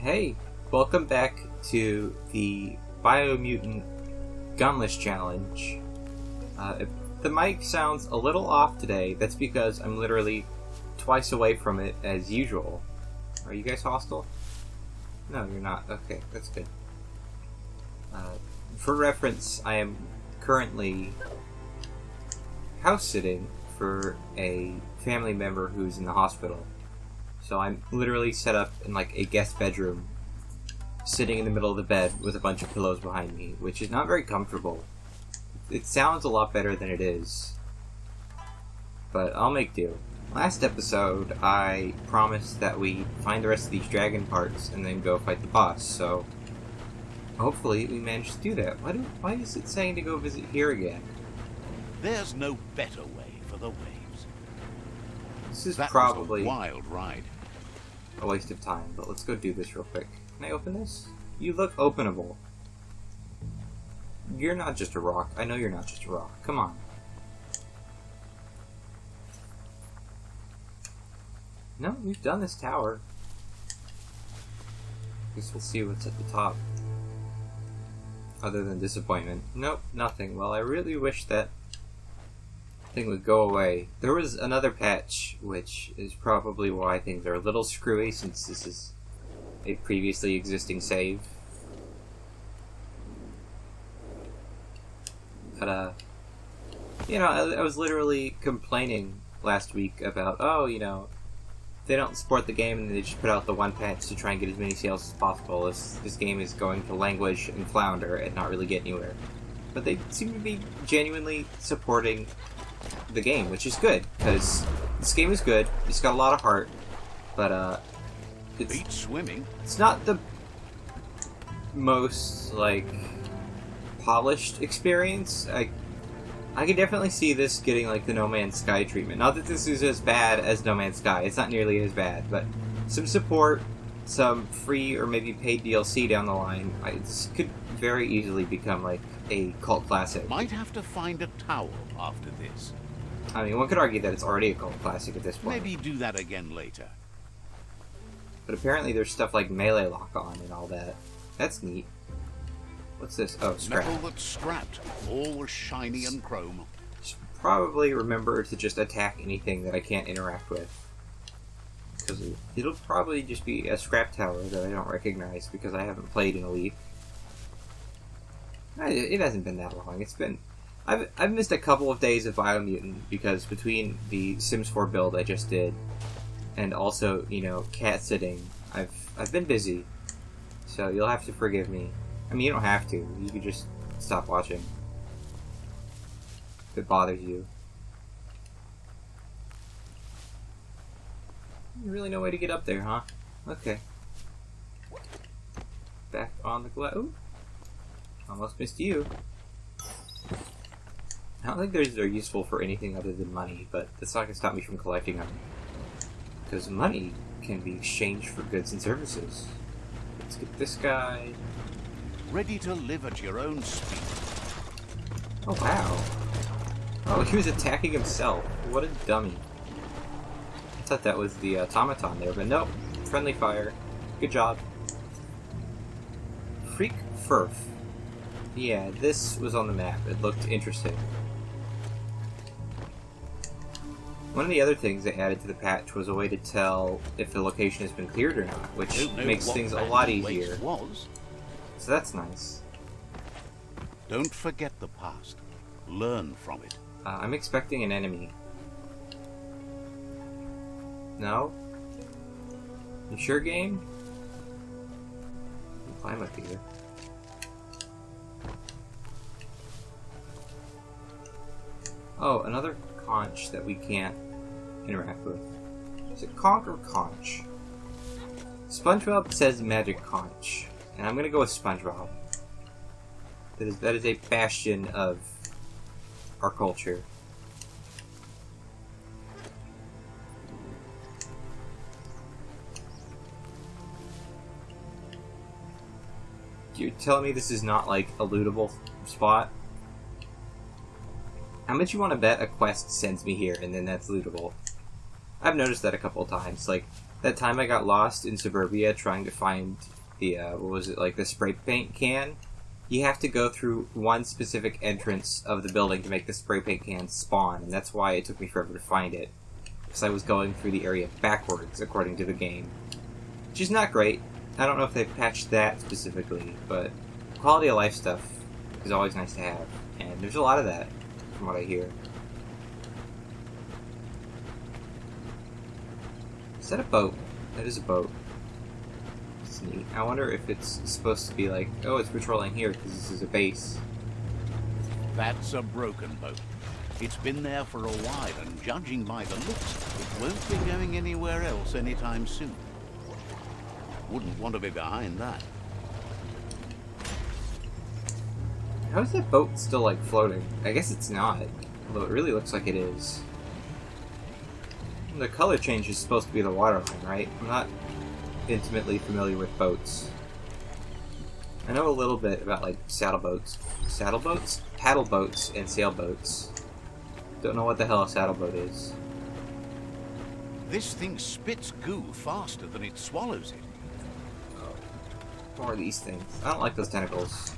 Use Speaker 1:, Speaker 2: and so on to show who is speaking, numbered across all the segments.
Speaker 1: Hey, welcome back to the BIOMUTANT Gunless challenge. If the mic sounds a little off today, that's because I'm literally twice away from it as usual. Are you guys hostile? No, you're not. Okay, that's good. For reference, I am currently house-sitting for a family member who's in the hospital. So I'm literally set up in like a guest bedroom, sitting in the middle of the bed with a bunch of pillows behind me, which is not very comfortable. It sounds a lot better than it is, but I'll make do. Last episode, I promised that we find the rest of these dragon parts and then go fight the boss, so hopefully we managed to do that. Why is it saying to go visit here again?
Speaker 2: There's no better way for the waves.
Speaker 1: This is
Speaker 2: That
Speaker 1: probably
Speaker 2: was a wild ride.
Speaker 1: a waste of time, but let's go do this real quick. Can I open this? You look openable. You're not just a rock. I know you're not just a rock. Come on. No, we've done this tower. Guess we'll see what's at the top. Other than disappointment. Nope, nothing. Well, I really wish that thing would go away. There was another patch, which is probably why things are a little screwy, since this is a previously existing save. But, you know, I was literally complaining last week about, oh, you know, they don't support the game and they just put out the one patch to try and get as many sales as possible. This game is going to languish and flounder and not really get anywhere. But they seem to be genuinely supporting the game, which is good, because this game is good, it's got a lot of heart, but
Speaker 2: Beach swimming.
Speaker 1: it's not the most, like, polished experience. I can definitely see this getting, like, the No Man's Sky treatment. Not that this is as bad as No Man's Sky, it's not nearly as bad, but some support, some free or maybe paid DLC down the line, this could very easily become, like, a cult classic.
Speaker 2: Might have to find a towel after this.
Speaker 1: I mean, one could argue that it's already a cult classic at this point.
Speaker 2: Maybe do that again later.
Speaker 1: But apparently there's stuff like melee lock-on and all that. That's neat. What's this? Oh, scrap.
Speaker 2: Metal that's scrapped. All shiny and chrome.
Speaker 1: Should probably remember to just attack anything that I can't interact with. Because it'll probably just be a scrap tower that I don't recognize because I haven't played in a week. It hasn't been that long. It's been... I've missed a couple of days of Biomutant because between the Sims 4 build I just did and also, you know, cat sitting, I've been busy. So you'll have to forgive me. I mean, you don't have to. You can just stop watching if it bothers you. Really no way to get up there, huh? Okay. Back on the glass. Ooh. Almost missed you. I don't think they're useful for anything other than money, but that's not going to stop me from collecting them. Because money can be exchanged for goods and services. Let's get this guy.
Speaker 2: Ready to live at your own speed.
Speaker 1: Oh, wow. Oh, he was attacking himself. What a dummy. I thought that was the automaton there, but nope. Friendly fire. Good job. Freak Furf. Yeah, this was on the map. It looked interesting. One of the other things they added to the patch was a way to tell if the location has been cleared or not, which makes things a lot easier. So that's nice.
Speaker 2: Don't forget the past. Learn from it.
Speaker 1: I'm expecting an enemy. No? You sure, game? You can climb up here. Oh, another conch that we can't interact with. Is it conch or conch? SpongeBob says magic conch, and I'm gonna go with SpongeBob. That is a bastion of our culture. You're telling me this is not like a lootable spot? How much you want to bet a quest sends me here and then that's lootable? I've noticed that a couple of times. Like, That time I got lost in suburbia trying to find the, what was it, like the spray paint can? You have to go through one specific entrance of the building to make the spray paint can spawn, and that's why it took me forever to find it. Because I was going through the area backwards, according to the game. Which is not great. I don't know if they've patched that specifically, but quality of life stuff is always nice to have. And there's a lot of that, from what I hear. Is that a boat? That is a boat. It's neat. I wonder if it's supposed to be like, oh, it's patrolling here because this is a base.
Speaker 2: That's a broken boat. It's been there for a while, and judging by the looks, it won't be going anywhere else anytime soon. Wouldn't want to be behind that.
Speaker 1: How is that boat still, like, floating? I guess it's not. Although it really looks like it is. The color change is supposed to be the waterline, right? I'm not intimately familiar with boats. I know a little bit about, like, saddleboats. Saddleboats? Paddle boats and sailboats. Don't know what the hell a saddleboat is.
Speaker 2: This thing spits goo faster than it swallows it.
Speaker 1: What are these things? I don't like those tentacles.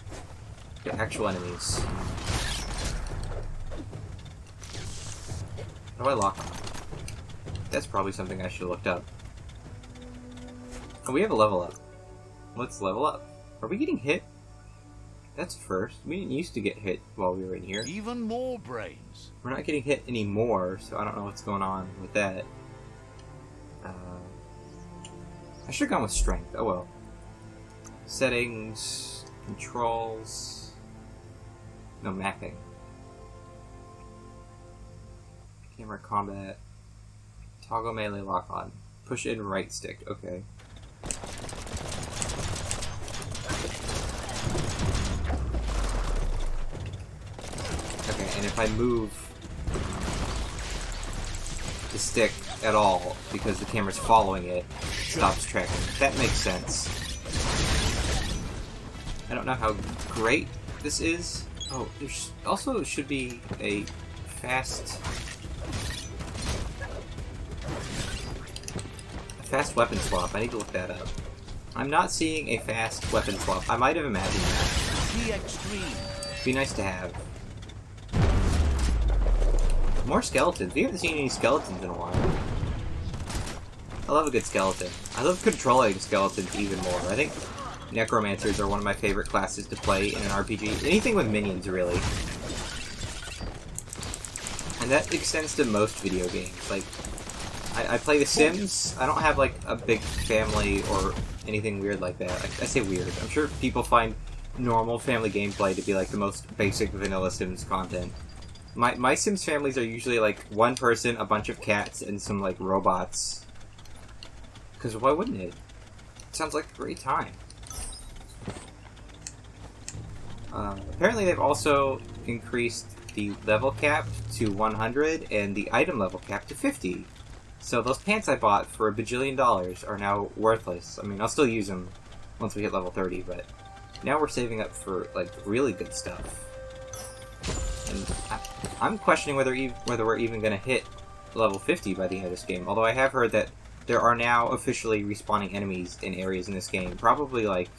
Speaker 1: They're actual enemies. How do I lock them? That's probably something I should have looked up. Oh, we have a level up. Let's level up. Are we getting hit? That's a first. We didn't used to get hit while we were in here.
Speaker 2: Even more brains.
Speaker 1: We're not getting hit anymore, so I don't know what's going on with that. I should have gone with strength. Oh well. Settings, controls, no mapping. Camera combat, toggle melee lock on, push in right stick, okay. Okay, and if I move the stick at all, because the camera's following it, it stops tracking. That makes sense. I don't know how great this is. Oh, there also should be a fast weapon swap. I need to look that up. I'm not seeing a fast weapon swap. I might have imagined that.
Speaker 2: The extreme.
Speaker 1: Be nice to have. More skeletons. We haven't seen any skeletons in a while. I love a good skeleton. I love controlling skeletons even more. I think necromancers are one of my favorite classes to play in an RPG. Anything with minions, really. And that extends to most video games. Like, I play The Sims. I don't have, like, a big family or anything weird like that. I say weird. I'm sure people find normal family gameplay to be, like, the most basic vanilla Sims content. My Sims families are usually, like, one person, a bunch of cats, and some, like, robots. Because why wouldn't it? It sounds like a great time. Apparently they've also increased the level cap to 100 and the item level cap to 50. So those pants I bought for a bajillion dollars are now worthless. I mean, I'll still use them once we hit level 30, but now we're saving up for, like, really good stuff. And I'm questioning whether we're even going to hit level 50 by the end of this game. Although I have heard that there are now officially respawning enemies in areas in this game. Probably, like,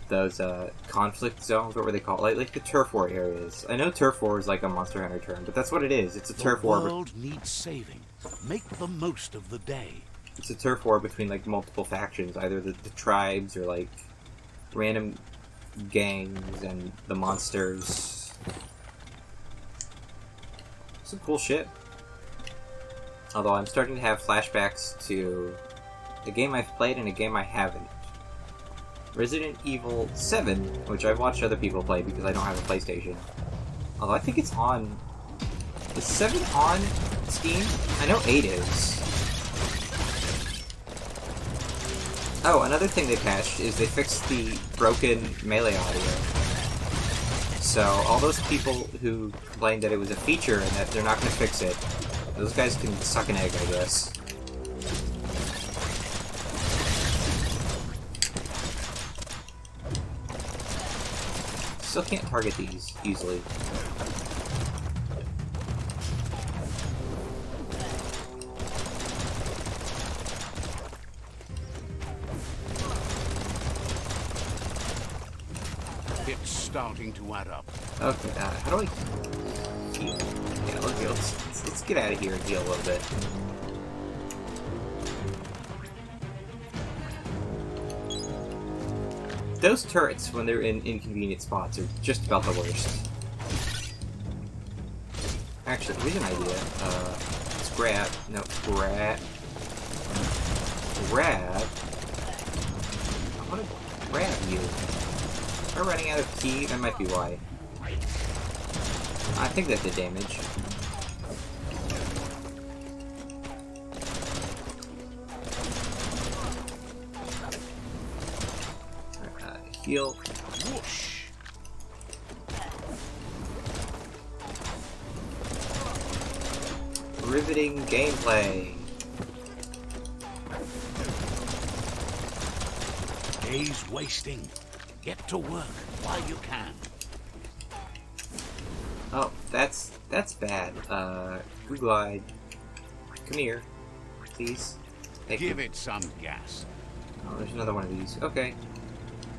Speaker 1: those conflict zones. What were they called? Like the turf war areas. I know turf war is like a Monster Hunter term, but that's what it is. It's a turf war.
Speaker 2: The world needs saving. Make the most of the day.
Speaker 1: It's a turf war between, like, multiple factions, either the tribes or, like, random gangs and the monsters. Some cool shit. Although I'm starting to have flashbacks to a game I've played and a game I haven't. Resident Evil 7, which I've watched other people play because I don't have a PlayStation. Although I think it's on... Is 7 on Steam? I know 8 is. Oh, another thing they patched is they fixed the broken melee audio. So all those people who complained that it was a feature and that they're not going to fix it, those guys can suck an egg, I guess. Still can't target these easily.
Speaker 2: It's starting to add up.
Speaker 1: Okay, how do I heal? Yeah, let's get out of here and heal a little bit. Those turrets, when they're in inconvenient spots, are just about the worst. Actually, here's an idea. Let's grab. No, grab. I want to grab you. Am I running out of key? That might be why. I think that did damage. Heal.
Speaker 2: Whoosh.
Speaker 1: Riveting gameplay.
Speaker 2: Days wasting. Get to work while you can.
Speaker 1: Oh, that's bad. Googlide. Come here. Please. Thank
Speaker 2: Give
Speaker 1: you.
Speaker 2: it some gas.
Speaker 1: Oh, there's another one of these. Okay.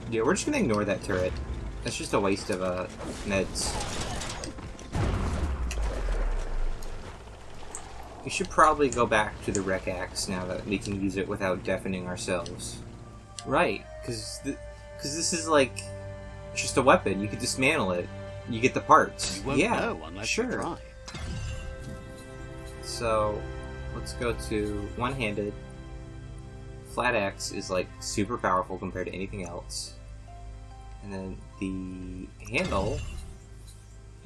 Speaker 1: Yeah, we're just gonna ignore that turret. That's just a waste of meds. We should probably go back to the wreck axe now that we can use it without deafening ourselves. Right, because this is like just a weapon. You could dismantle it. You get the parts.
Speaker 2: You won't know unless you try.
Speaker 1: So let's go to one-handed. Flat axe is like super powerful compared to anything else. And then the handle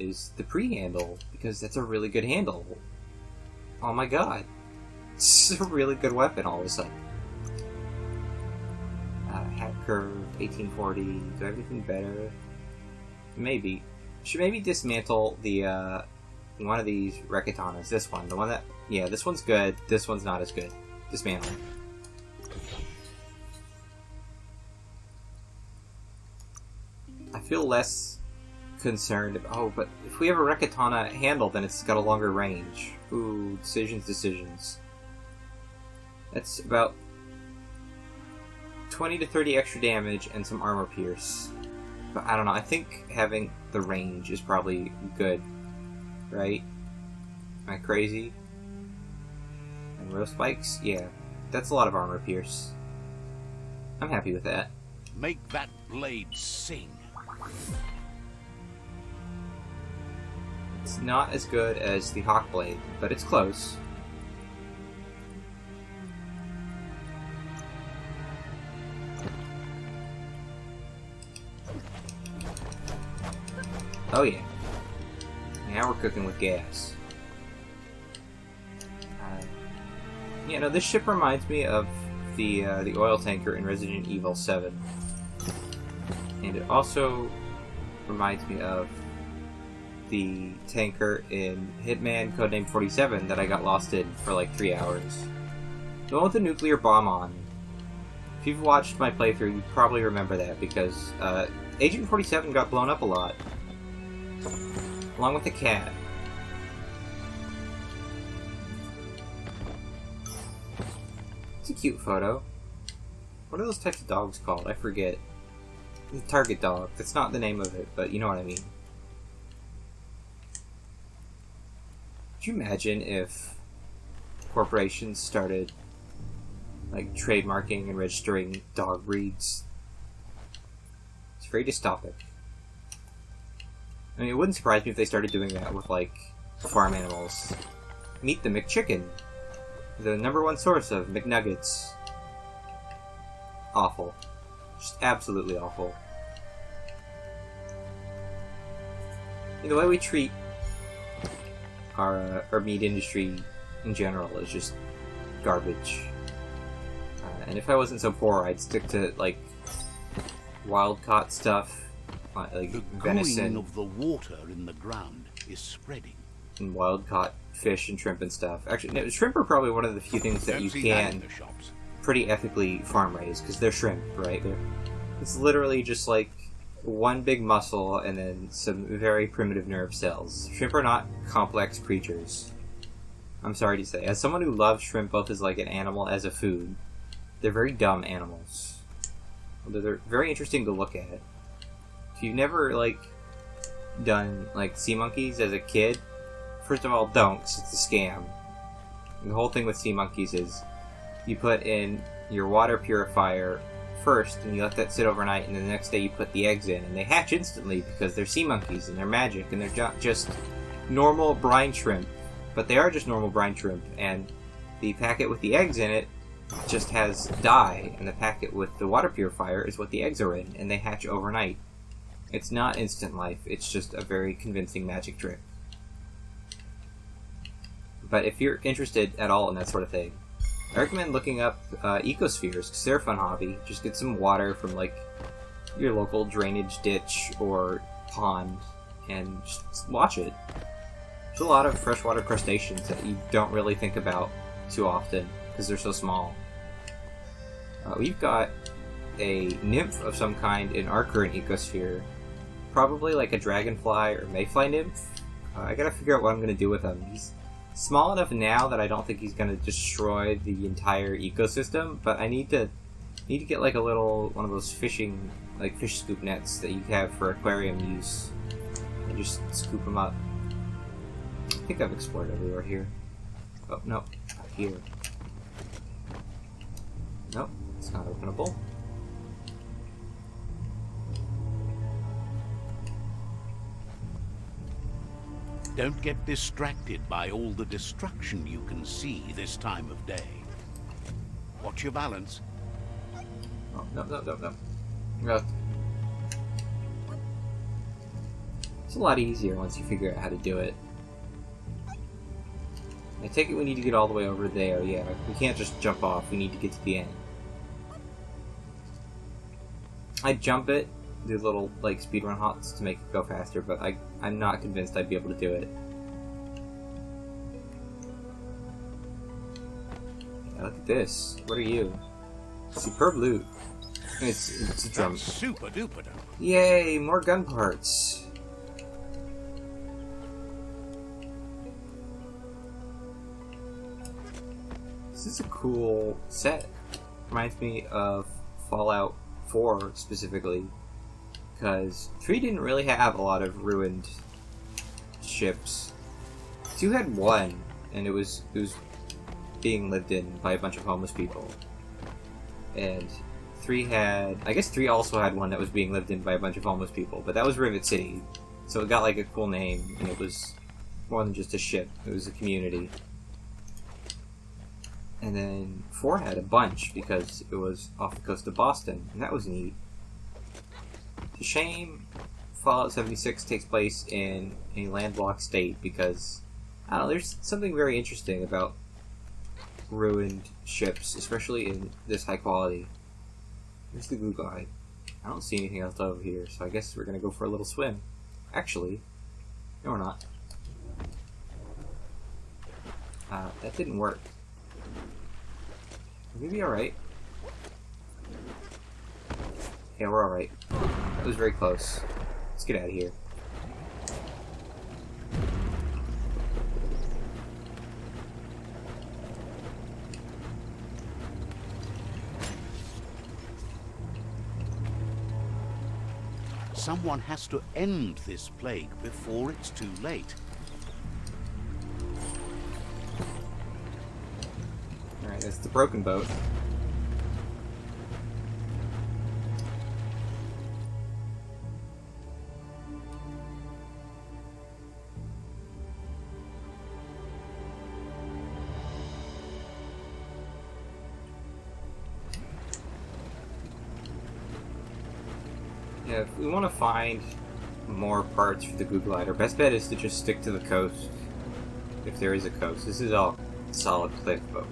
Speaker 1: is the pre-handle, because that's a really good handle. Oh my god. It's a really good weapon all of a sudden. Hat curve, 1840. Do I have anything better? Maybe. Should maybe dismantle the, one of these Rekatanas. This one. The one that... Yeah, this one's good. This one's not as good. Dismantle. I feel less concerned. Oh, but if we have a Rekatana handle, then it's got a longer range. Ooh, decisions. That's about 20 to 30 extra damage and some armor pierce. But I don't know, I think having the range is probably good. Right? Am I crazy? And row spikes? Yeah. That's a lot of armor pierce. I'm happy with that.
Speaker 2: Make that blade sing.
Speaker 1: It's not as good as the Hawk Blade, but it's close. Oh yeah. Now we're cooking with gas. Yeah, no, this ship reminds me of the oil tanker in Resident Evil 7. And it also reminds me of the tanker in Hitman Codename 47 that I got lost in for like 3 hours. The one with the nuclear bomb on. If you've watched my playthrough, you probably remember that, because Agent 47 got blown up a lot. Along with the cat. It's a cute photo. What are those types of dogs called? I forget. The target dog. That's not the name of it, but you know what I mean. Could you imagine if corporations started like trademarking and registering dog breeds? It's very dystopic. I mean, it wouldn't surprise me if they started doing that with like farm animals. Meet the McChicken, the #1 source of McNuggets. Awful. Just absolutely awful. The way we treat our meat industry in general is just garbage. And if I wasn't so poor, I'd stick to like wild-caught stuff, like
Speaker 2: the
Speaker 1: venison
Speaker 2: of the water in the ground is spreading.
Speaker 1: And wild-caught fish and shrimp and stuff. Actually, no, shrimp are probably one of the few things that you can pretty ethically farm raise, because they're shrimp, right? It's literally just like one big muscle and then some very primitive nerve cells. Shrimp are not complex creatures. I'm sorry to say. As someone who loves shrimp both as like an animal as a food, they're very dumb animals. Although they're very interesting to look at. If you've never, like, done, like, sea monkeys as a kid, first of all, don't, 'cause it's a scam. And the whole thing with sea monkeys is you put in your water purifier first, and you let that sit overnight, and then the next day you put the eggs in, and they hatch instantly because they're sea monkeys, and they're magic, and they're just normal brine shrimp. But they are just normal brine shrimp, and the packet with the eggs in it just has dye, and the packet with the water purifier is what the eggs are in, and they hatch overnight. It's not instant life, it's just a very convincing magic trick. But if you're interested at all in that sort of thing, I recommend looking up ecospheres, because they're a fun hobby. Just get some water from, like, your local drainage ditch or pond, and just watch it. There's a lot of freshwater crustaceans that you don't really think about too often, because they're so small. We've got a nymph of some kind in our current ecosphere. Probably like a dragonfly or mayfly nymph. I gotta figure out what I'm gonna do with him. He's small enough now that I don't think he's gonna destroy the entire ecosystem, but I need to get like a little one of those fishing, like fish scoop nets that you have for aquarium use, and just scoop them up. I think I've explored everywhere here. Oh no, not here. Nope, it's not openable.
Speaker 2: Don't get distracted by all the destruction you can see this time of day. Watch your balance.
Speaker 1: Oh, no. It's a lot easier once you figure out how to do it. I take it we need to get all the way over there, yeah. We can't just jump off, we need to get to the end. I'd jump it, do little, like, speedrun hops to make it go faster, but I'm not convinced I'd be able to do it. Yeah, look at this. What are you? Superb loot. It's a drum.
Speaker 2: That's super duper.
Speaker 1: Yay, more gun parts. This is a cool set. Reminds me of Fallout 4 specifically, because 3 didn't really have a lot of ruined ships. 2 had one, and it was being lived in by a bunch of homeless people. And 3 had, I guess 3 also had one that was being lived in by a bunch of homeless people, but that was Rivet City, so it got like a cool name, and it was more than just a ship, it was a community. And then 4 had a bunch because it was off the coast of Boston, and that was neat. It's a shame Fallout 76 takes place in a landlocked state because, I don't know, there's something very interesting about ruined ships, especially in this high quality. Here's the Googlide. I don't see anything else over here, so I guess we're gonna go for a little swim. Actually, no we're not. That didn't work. We'll be alright. Yeah, we're alright. That was very close. Let's get out of here.
Speaker 2: Someone has to end this plague before it's too late.
Speaker 1: Alright, that's the broken boat. Yeah, if we want to find more parts for the Googlide, our best bet is to just stick to the coast. If there is a coast. This is all solid cliff, but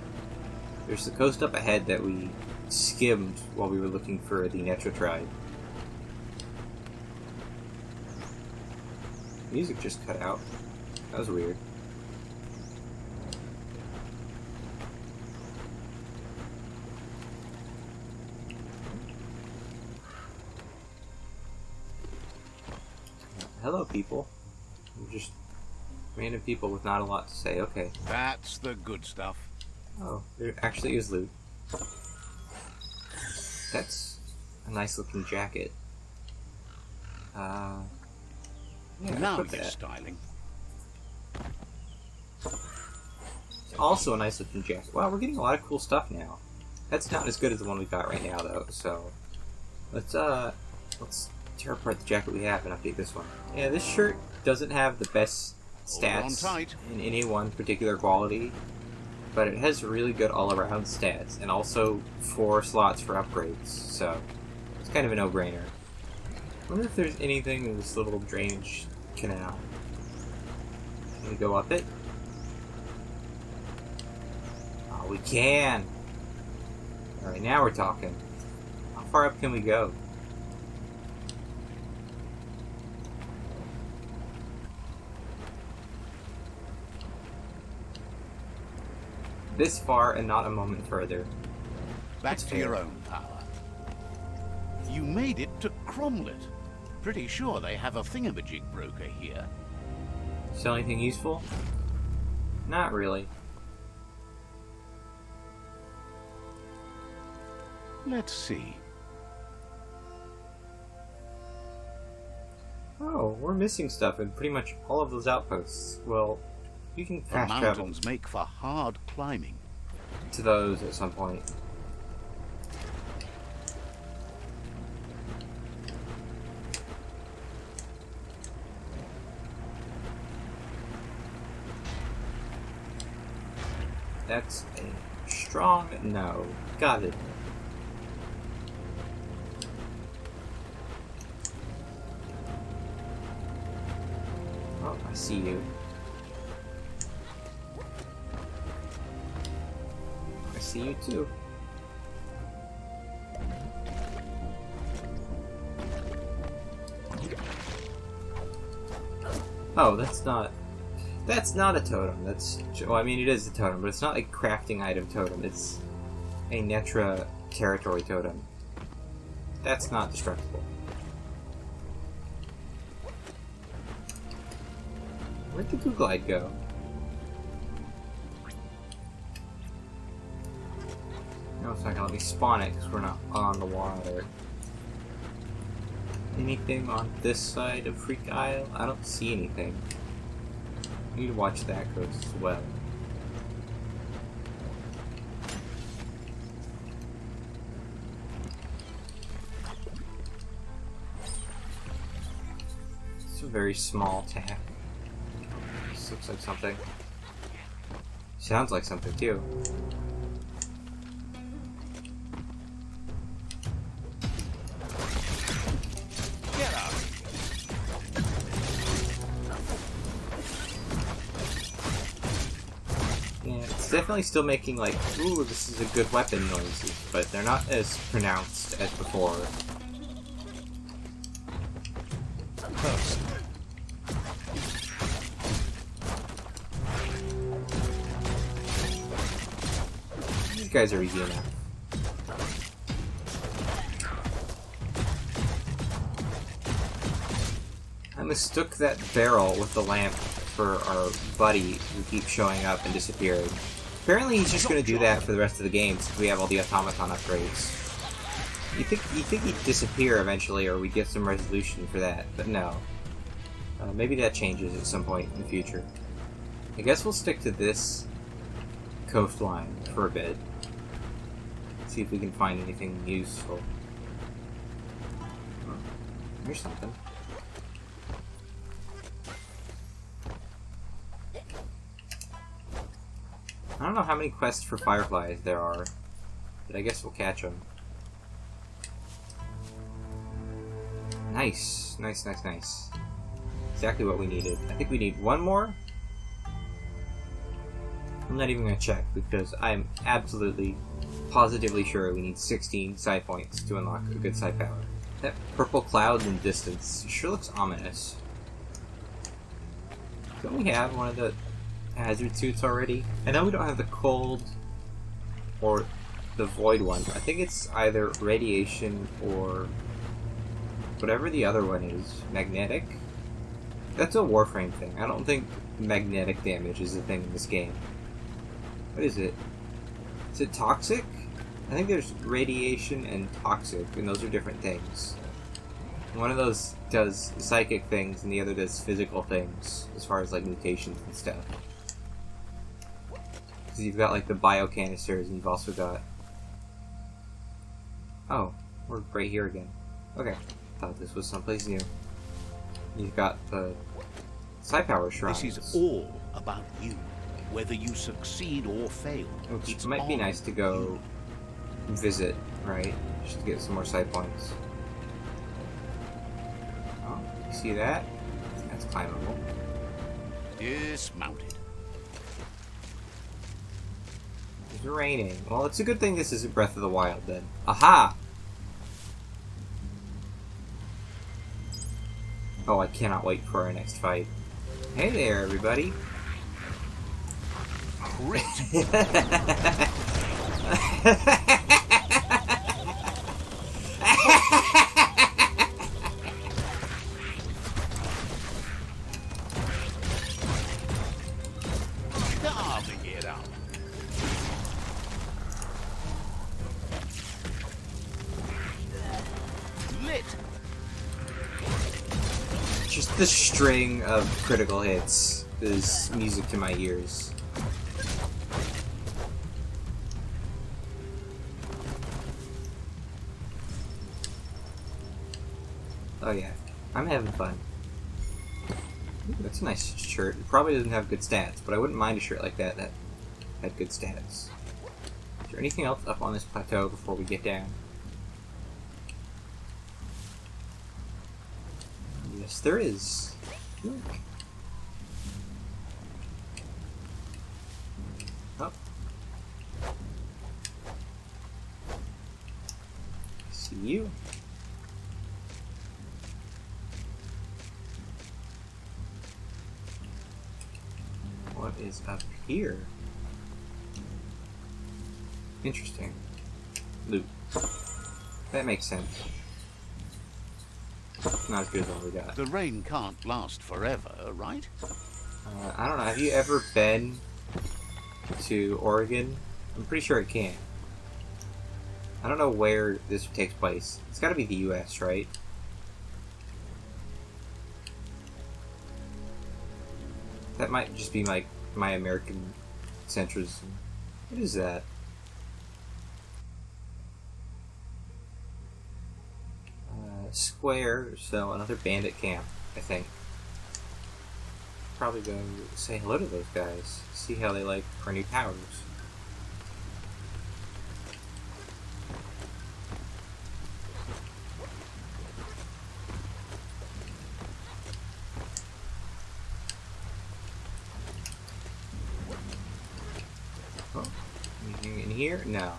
Speaker 1: there's the coast up ahead that we skimmed while we were looking for the Netro tribe. Music just cut out. That was weird. Hello, people. We're just random people with not a lot to say. Okay.
Speaker 2: That's the good stuff.
Speaker 1: Oh, there actually is loot. That's a nice looking jacket. Yeah,
Speaker 2: Now
Speaker 1: put
Speaker 2: you're
Speaker 1: that.
Speaker 2: styling.
Speaker 1: It's also a nice looking jacket. Wow, we're getting a lot of cool stuff now. That's not as good as the one we got right now, though. So let's tear apart the jacket we have and update this one. Yeah, this shirt doesn't have the best
Speaker 2: Hold on
Speaker 1: stats
Speaker 2: tight.
Speaker 1: in any one particular quality, but it has really good all-around stats, and also 4 slots for upgrades. So it's kind of a no-brainer. I wonder if there's anything in this little drainage canal. Can we go up it? Oh, we can! Alright, now we're talking. How far up can we go? This far and not a moment further.
Speaker 2: Back
Speaker 1: That's
Speaker 2: to your
Speaker 1: fair.
Speaker 2: own power. You made it to Cromlet. Pretty sure they have a thingamajig broker here.
Speaker 1: Sell anything useful? Not really.
Speaker 2: Let's see.
Speaker 1: Oh, we're missing stuff in pretty much all of those outposts. Well, you can
Speaker 2: The
Speaker 1: fast travel
Speaker 2: mountains make for hard climbing.
Speaker 1: to those at some point. That's a strong no. Got it. Oh, I see you. I see you too. Oh, that's not a totem. Well, I mean, it is a totem, but it's not a crafting item totem. It's a Netra territory totem. That's not destructible. Where'd the Googlide go? No, it's not gonna let me spawn it because we're not on the water. Anything on this side of Freak Isle? I don't see anything. I need to watch that coast as well. It's a very small tack. This looks like something. Sounds like something too.
Speaker 2: Get out!
Speaker 1: Yeah, it's definitely still making like, ooh, this is a good weapon noises, but they're not as pronounced as before.
Speaker 2: First.
Speaker 1: These guys are easy enough. I mistook that barrel with the lamp for our buddy who keeps showing up and disappearing. Apparently he's just going to do that for the rest of the game since we have all the automaton upgrades. You think he'd disappear eventually or we'd get some resolution for that, but no. Maybe that changes at some point in the future. I guess we'll stick to this coastline for a bit. See if we can find anything useful. Oh, here's something. I don't know how many quests for fireflies there are, but I guess we'll catch them. Nice, nice, nice, nice. Exactly what we needed. I think we need one more. I'm not even going to check because I'm absolutely, positively sure we need 16 psi points to unlock a good psi power. That purple cloud in the distance sure looks ominous. Don't we have one of the hazard suits already? I know we don't have the cold or the void one. I think it's either radiation or whatever the other one is. Magnetic? That's a Warframe thing. I don't think magnetic damage is a thing in this game. What is it? Is it toxic? I think there's radiation and toxic, and those are different things. One of those does psychic things, and the other does physical things, as far as, like, mutations and stuff. Because you've got, like, the biocanisters, and you've also got... Oh, we're right here again. Okay, thought this was someplace new. You've got the psi-power shrines.
Speaker 2: This is all about you, whether you succeed or fail.
Speaker 1: Which
Speaker 2: It's
Speaker 1: might be
Speaker 2: on
Speaker 1: nice to go visit, right? Just to get some more side points. Oh, you see that? That's climbable.
Speaker 2: Dismounted.
Speaker 1: It's raining. Well, it's a good thing this isn't Breath of the Wild, then. Aha! Oh, I cannot wait for our next fight. Hey there, everybody.
Speaker 2: Crit. Carving it up. Lit.
Speaker 1: Just the string of critical hits is music to my ears. Oh yeah, I'm having fun. Ooh, that's a nice shirt. It probably doesn't have good stats, but I wouldn't mind a shirt like that that had good stats. Is there anything else up on this plateau before we get down? Yes, there is. Look. Oh. See you. What is up here? Interesting. Loot. That makes sense. Not as good as what we got.
Speaker 2: The rain can't last forever, right?
Speaker 1: I don't know. Have you ever been to Oregon? I'm pretty sure it can. I don't know where this takes place. It's got to be the U.S., right? That might just be like my American centrism. What is that? Square, so another bandit camp, I think. Probably go say hello to those guys, see how they like our new powers. Oh, anything in here? No.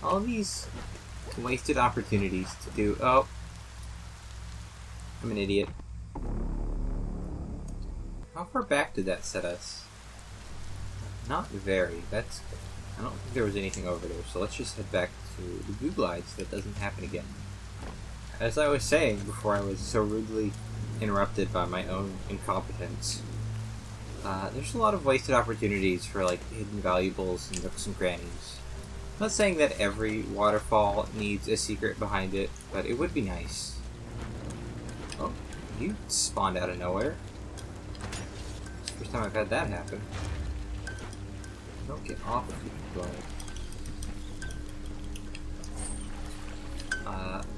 Speaker 1: All these wasted opportunities to do. Oh, I'm an idiot. How far back did that set us? Not very. That's good. I don't think there was anything over there, so let's just head back to the Googlide so that doesn't happen again. As I was saying before I was so rudely interrupted by my own incompetence, there's a lot of wasted opportunities for like hidden valuables and nooks and crannies. I'm not saying that every waterfall needs a secret behind it, but it would be nice. Oh, you spawned out of nowhere. It's the first time I've had that happen. Don't get off of you, blood.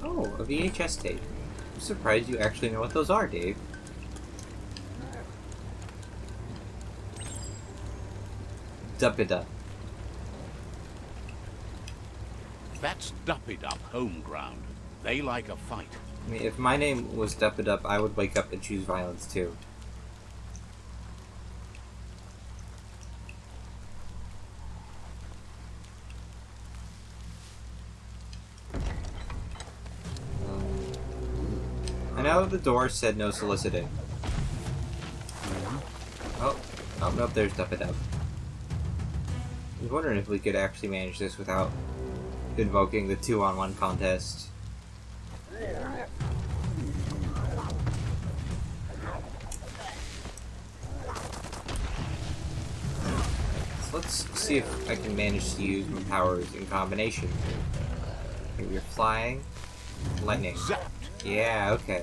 Speaker 1: Oh, a VHS tape. I'm surprised you actually know what those are, Dave. Dup-a-dup.
Speaker 2: That's Dup-a-dup home ground. They like a fight.
Speaker 1: I mean, if my name was Dup-a-dup, I would wake up and choose violence too. I know the door said no soliciting. Oh, nope, there's Dup-a-dup. I was wondering if we could actually manage this without invoking the 2-on-1 contest. So let's see if I can manage to use my powers in combination. Maybe you're flying. Lightning.
Speaker 2: Zapped.
Speaker 1: Yeah, okay.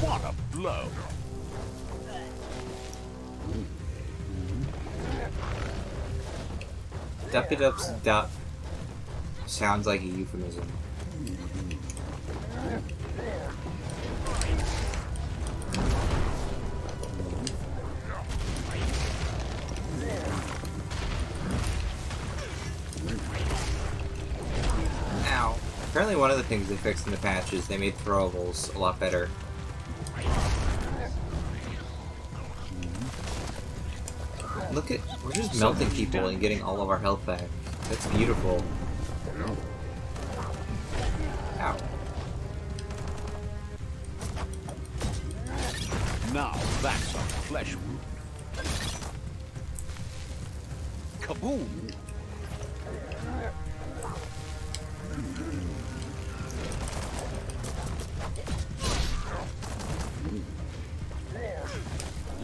Speaker 2: What a blow.
Speaker 1: Duppy-dup's duck sounds like a euphemism. Ow. Apparently one of the things they fixed in the patch is they made throwables a lot better. Look at, we're just melting people and getting all of our health back. That's beautiful. Ow.
Speaker 2: Now that's a flesh wound. Kaboom!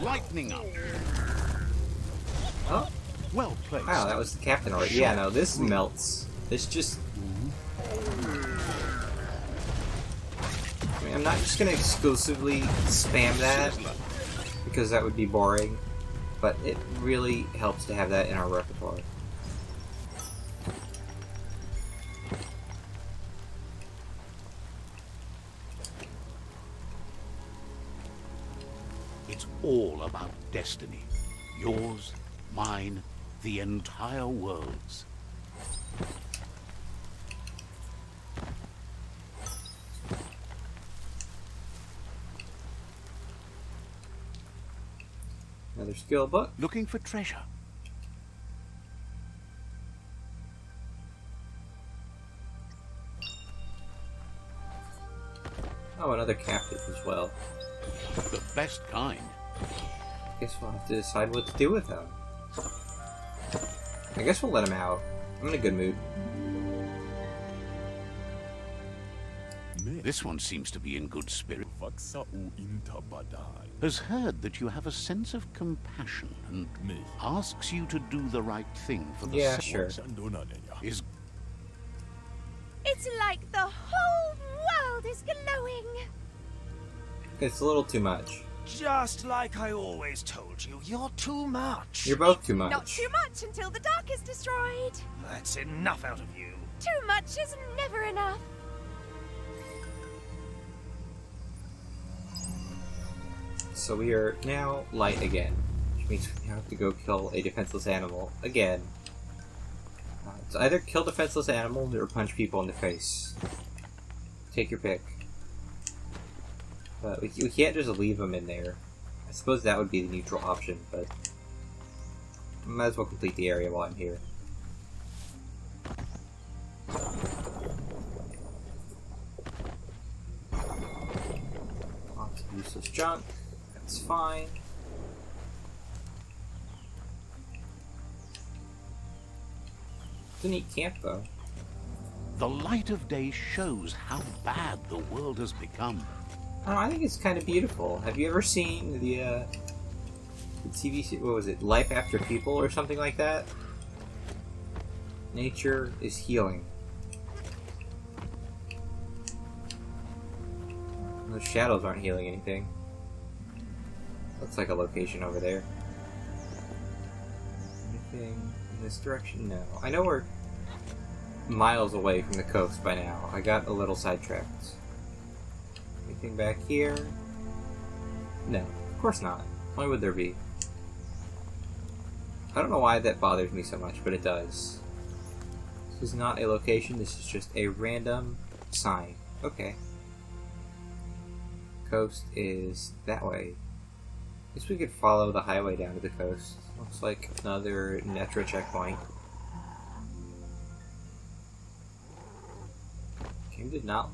Speaker 2: Lightning up.
Speaker 1: Oh.
Speaker 2: Well placed.
Speaker 1: Wow, that was the captain already. Yeah, no, this melts. This just... I mean, I'm not just gonna exclusively spam that, because that would be boring, but it really helps to have that in our repertoire.
Speaker 2: It's all about destiny. Yours, mine, the entire world's.
Speaker 1: Another skill book.
Speaker 2: Looking for treasure.
Speaker 1: Oh, another captive as well.
Speaker 2: The best kind.
Speaker 1: Guess we'll have to decide what to do with him. I guess we'll let him out. I'm in a good mood.
Speaker 2: This one seems to be in good spirit. Has heard that you have a sense of compassion and asks you to do the right thing for the
Speaker 1: Yeah,
Speaker 2: sure.
Speaker 1: sure.
Speaker 2: Is
Speaker 3: It's like the whole world is glowing.
Speaker 1: It's a little too much.
Speaker 4: Just like I always told you, you're too much.
Speaker 1: You're both too much.
Speaker 3: Not too much until the dark is destroyed.
Speaker 4: That's enough out of you.
Speaker 3: Too much is never enough.
Speaker 1: So we are now light again, which means we have to go kill a defenseless animal again. It's either kill defenseless animals or punch people in the face. Take your pick. But we can't just leave them in there. I suppose that would be the neutral option, but might as well complete the area while I'm here. Lots of useless junk. That's fine. It's a neat camp, though.
Speaker 2: the light of day shows how bad the world has become.
Speaker 1: Oh, I think it's kind of beautiful. Have you ever seen the TV series, what was it, Life After People or something like that? Nature is healing. Those shadows aren't healing anything. Looks like a location over there. Anything in this direction? No. I know we're miles away from the coast by now. I got a little sidetracked. Anything back here? No, of course not. Why would there be? I don't know why that bothers me so much, but it does. This is not a location, this is just a random sign. Okay. Coast is that way. Guess we could follow the highway down to the coast. Looks like another Netra checkpoint. Game did not...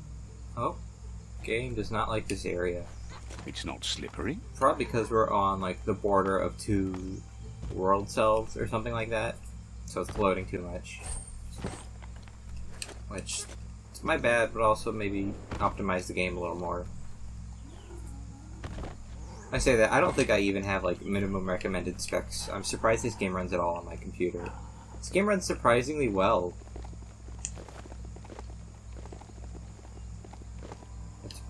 Speaker 1: Oh. Game does not like this area.
Speaker 2: It's not slippery.
Speaker 1: Probably because we're on, like, the border of two world selves or something like that. So it's floating too much. Which, it's my bad, but also maybe optimize the game a little more. I say that, I don't think I even have, like, minimum recommended specs. I'm surprised this game runs at all on my computer. This game runs surprisingly well.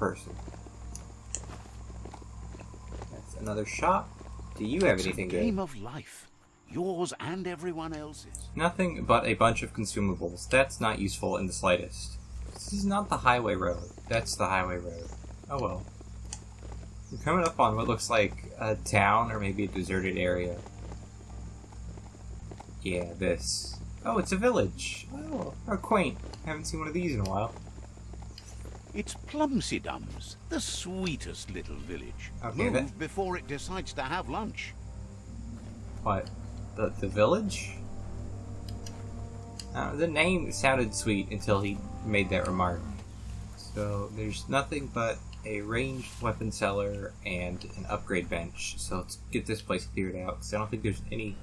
Speaker 1: person. That's another shop. Do you have anything
Speaker 2: It's
Speaker 1: good?
Speaker 2: a game of life. Yours and everyone else's.
Speaker 1: Nothing but a bunch of consumables. That's not useful in the slightest. This is not the highway road. That's the highway road. Oh well. We're coming up on what looks like a town or maybe a deserted area. Yeah, this. Oh, it's a village. Oh, how quaint. Haven't seen one of these in a while.
Speaker 2: It's Plumsidums, the sweetest little village.
Speaker 1: Okay,
Speaker 2: Move before it decides to have lunch.
Speaker 1: What? The village? The name sounded sweet until he made that remark. So there's nothing but a ranged weapon seller and an upgrade bench. So let's get this place cleared out, because I don't think there's any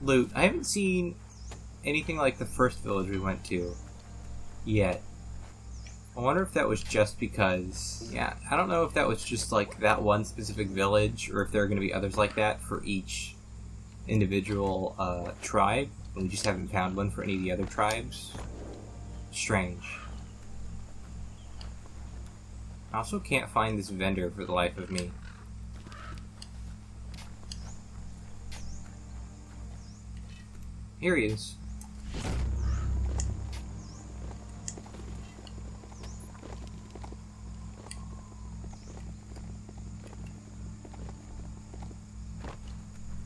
Speaker 1: loot. I haven't seen anything like the first village we went to yet. I wonder if that was just because... Yeah, I don't know if that was just like that one specific village, or if there are going to be others like that for each individual tribe, and we just haven't found one for any of the other tribes. Strange. I also can't find this vendor for the life of me. Here he is.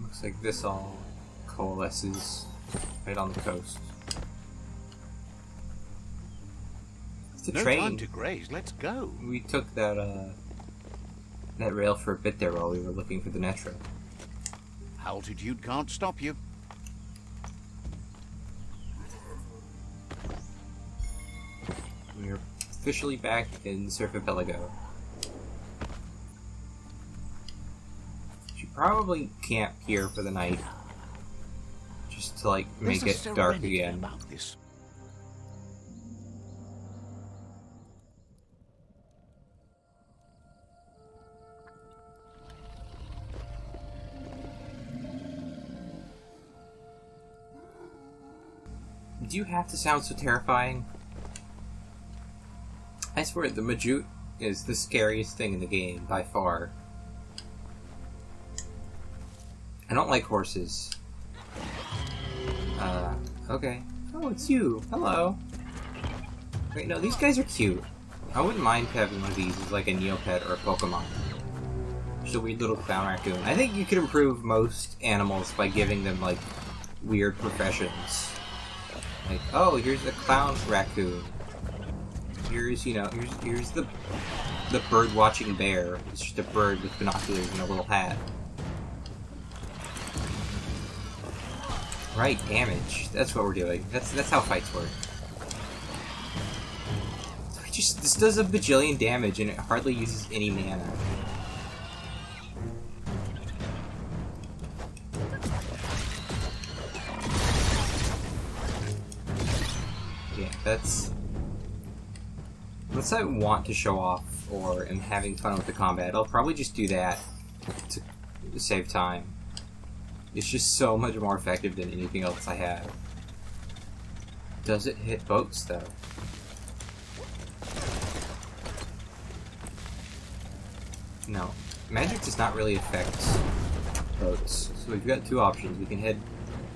Speaker 1: Looks like this all coalesces right on the coast. It's a
Speaker 2: No
Speaker 1: train.
Speaker 2: time to graze, let's go.
Speaker 1: We took that that rail for a bit there while we were looking for the Netro.
Speaker 2: Altitude can't stop you.
Speaker 1: We're officially back in Surf Archipelago. Should probably camp here for the night, just to like make
Speaker 2: There's
Speaker 1: it
Speaker 2: a
Speaker 1: dark
Speaker 2: serenity
Speaker 1: again.
Speaker 2: about this.
Speaker 1: Do you have to sound so terrifying? I swear, the Majute is the scariest thing in the game, by far. I don't like horses. Okay. Oh, it's you. Hello. Wait, no, these guys are cute. I wouldn't mind having one of these as like a Neopet or a Pokemon. Just a weird little clown raccoon. I think you could improve most animals by giving them, like, weird professions. Like, oh, here's a clown raccoon. Here's, you know, here's the bird-watching bear. It's just a bird with binoculars and a little hat. Right, damage. That's what we're doing. That's how fights work. This does a bajillion damage and it hardly uses any mana. Yeah, that's... Unless I want to show off or am having fun with the combat, I'll probably just do that to save time. It's just so much more effective than anything else I have. Does it hit boats, though? No. Magic does not really affect boats. So we've got two options. We can head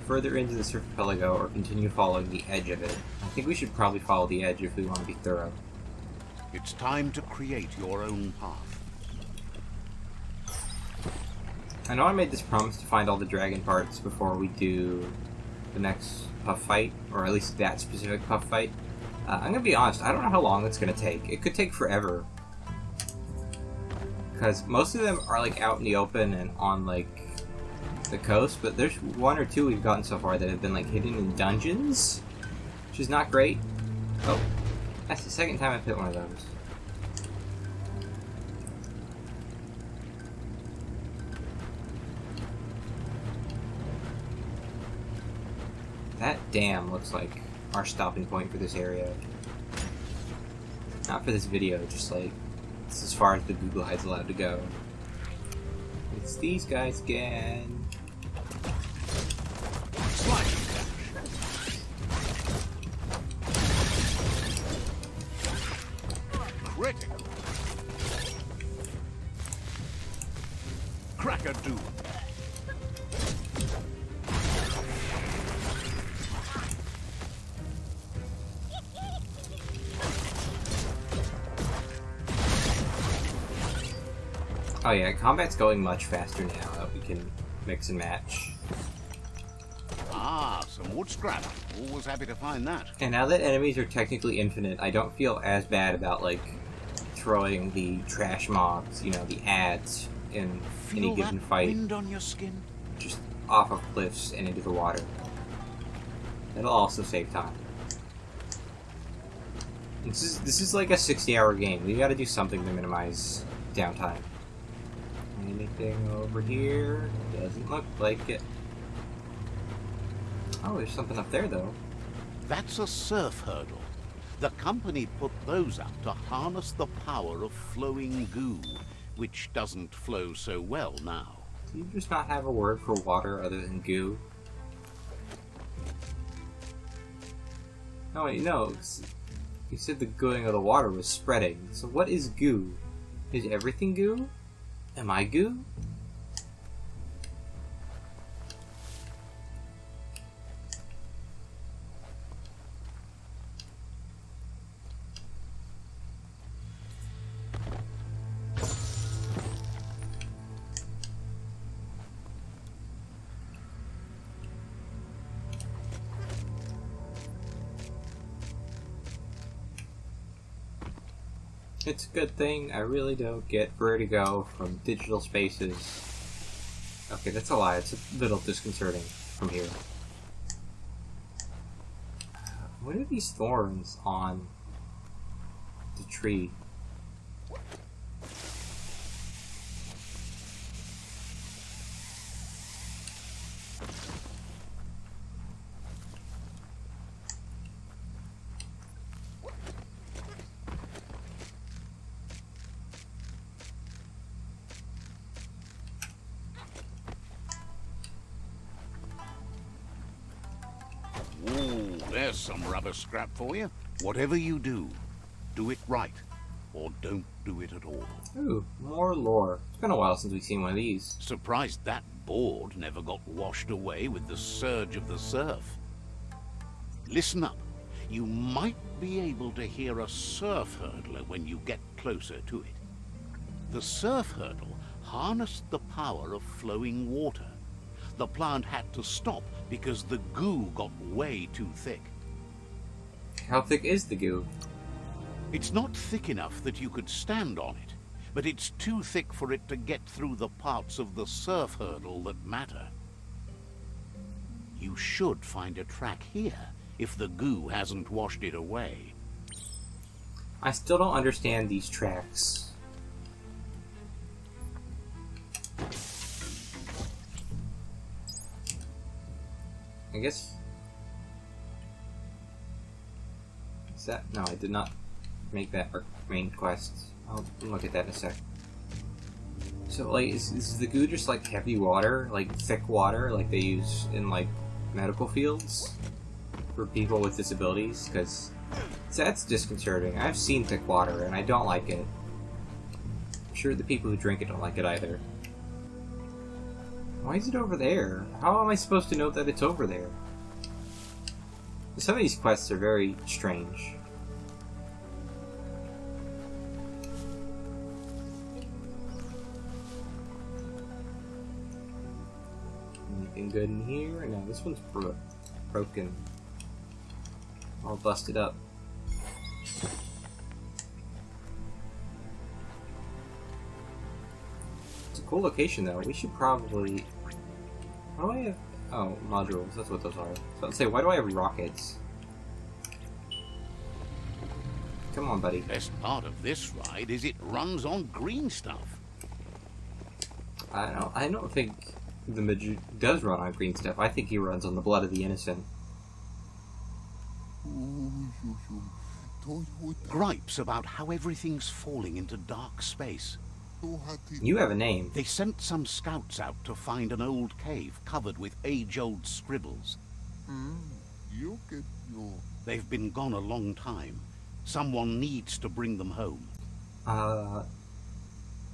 Speaker 1: further into the Surf Archipelago or continue following the edge of it. I think we should probably follow the edge if we want to be thorough.
Speaker 2: It's time to create your own path.
Speaker 1: I know I made this promise to find all the dragon parts before we do the next puff fight, or at least that specific puff fight. I'm gonna be honest, I don't know how long it's gonna take. It could take forever. Because most of them are like out in the open and on like the coast, but there's one or two we've gotten so far that have been like hidden in dungeons, which is not great. Oh, that's the second time I've hit one of those. That dam looks like our stopping point for this area. Not for this video, just like, it's as far as the Googlehide's allowed to go. It's these guys again.
Speaker 2: Critical. pack of doom.
Speaker 1: Oh yeah, combat's going much faster now that we can mix and match.
Speaker 2: Ah, some wood scrap. Always happy to find that.
Speaker 1: And now that enemies are technically infinite, I don't feel as bad about, like, throwing the trash mobs, you know, the ads in any given fight.
Speaker 2: Wind on your skin?
Speaker 1: Just off of cliffs and into the water. That'll also save time. This is like a 60-hour game. We gotta do something to minimize downtime. Anything over here? Doesn't look like it. Oh, there's something up there, though.
Speaker 2: That's a surf hurdle. The company put those up to harness the power of flowing goo, which doesn't flow so well now.
Speaker 1: Do you just not have a word for water other than goo? No, wait, no. You said the gooing of the water was spreading. So what is goo? Is everything goo? Am I goo? It's a good thing I really don't get vertigo from digital spaces. Okay, that's a lie. It's a little disconcerting from here. What are these thorns on the tree?
Speaker 2: Ooh, there's some rubber scrap for you. Whatever you do, do it right, or don't do it at all.
Speaker 1: Ooh, more lore. It's been a while since we've seen one of these.
Speaker 2: Surprised that board never got washed away with the surge of the surf. Listen up. You might be able to hear a surf hurdler when you get closer to it. The surf hurdle harnessed the power of flowing water. The plant had to stop because the goo got way too thick.
Speaker 1: How thick is the goo?
Speaker 2: It's not thick enough that you could stand on it, but it's too thick for it to get through the parts of the surf hurdle that matter. You should find a track here if the goo hasn't washed it away.
Speaker 1: I still don't understand these tracks. I guess... Is that... No, I did not make that our main quest. I'll look at that in a sec. So, like, is the goo just, like, heavy water? Like, thick water? Like they use in, like, medical fields? For people with disabilities? Because that's disconcerting. I've seen thick water, and I don't like it. I'm sure the people who drink it don't like it either. Why is it over there? How am I supposed to know that it's over there? Some of these quests are very strange. Anything good in here? No, this one's broken. All busted up. It's a cool location though. We should probably... Why do I have... Oh, modules. That's what those are. So I'd say, why do I have rockets? Come on, buddy.
Speaker 2: Best part of this ride is it runs on green stuff.
Speaker 1: I don't think the Magi does run on green stuff. I think he runs on the blood of the innocent.
Speaker 2: Gripes about how everything's falling into dark space.
Speaker 1: You have a name.
Speaker 2: They sent some scouts out to find an old cave covered with age-old scribbles. They've been gone a long time. Someone needs to bring them home.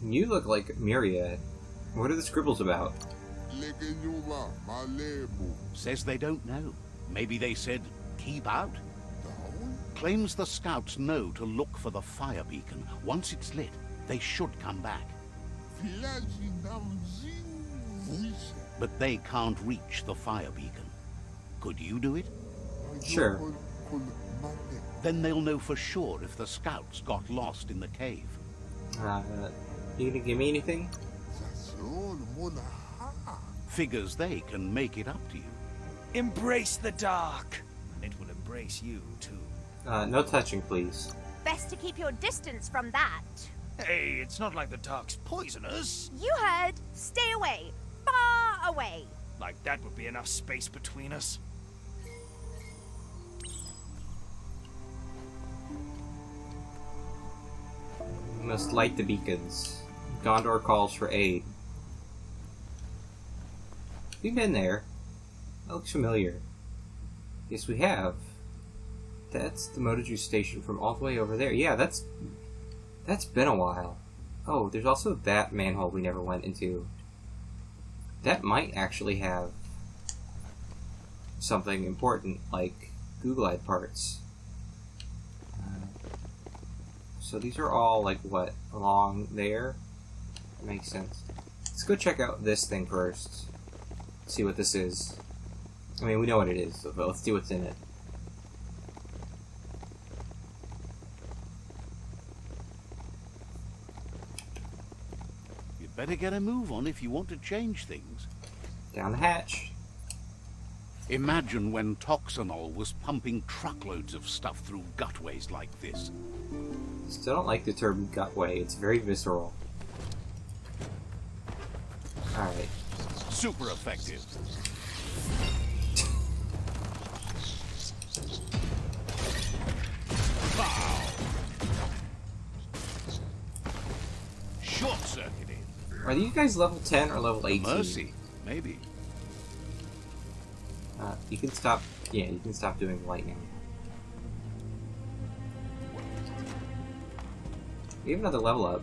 Speaker 1: You look like Myriad. What are the scribbles about?
Speaker 2: Says they don't know. Maybe they said, keep out? Claims the scouts know to look for the fire beacon. Once it's lit, they should come back. But they can't reach the fire beacon. Could you do it?
Speaker 1: Sure.
Speaker 2: Then they'll know for sure if the scouts got lost in the cave.
Speaker 1: You gonna give me anything?
Speaker 2: Figures they can make it up to you.
Speaker 4: Embrace the dark, and it will embrace you too.
Speaker 1: No touching, please.
Speaker 3: Best to keep your distance from that.
Speaker 4: Hey, it's not like the dark's poisonous.
Speaker 3: You heard. Stay away. Far away.
Speaker 4: Like that would be enough space between us.
Speaker 1: We must light the beacons. Gondor calls for aid. We've been there. That looks familiar. Yes, we have. That's the motor juice station from all the way over there. Yeah, that's been a while. Oh, there's also that manhole we never went into. That might actually have something important, like Googlide parts. So these are all, like, what, along there? That makes sense. Let's go check out this thing first. See what this is. I mean, we know what it is, but let's see what's in it.
Speaker 2: You'd better get a move on if you want to change things.
Speaker 1: Down the hatch.
Speaker 2: Imagine when Toxanol was pumping truckloads of stuff through gutways like this.
Speaker 1: Still don't like the term gutway. It's very visceral. Alright.
Speaker 2: Super effective. Wow. Short-circuited.
Speaker 1: Are these guys level 10 or level 18?
Speaker 2: Mercy, maybe.
Speaker 1: You can stop... Yeah, you can stop doing lightning. We have another level up.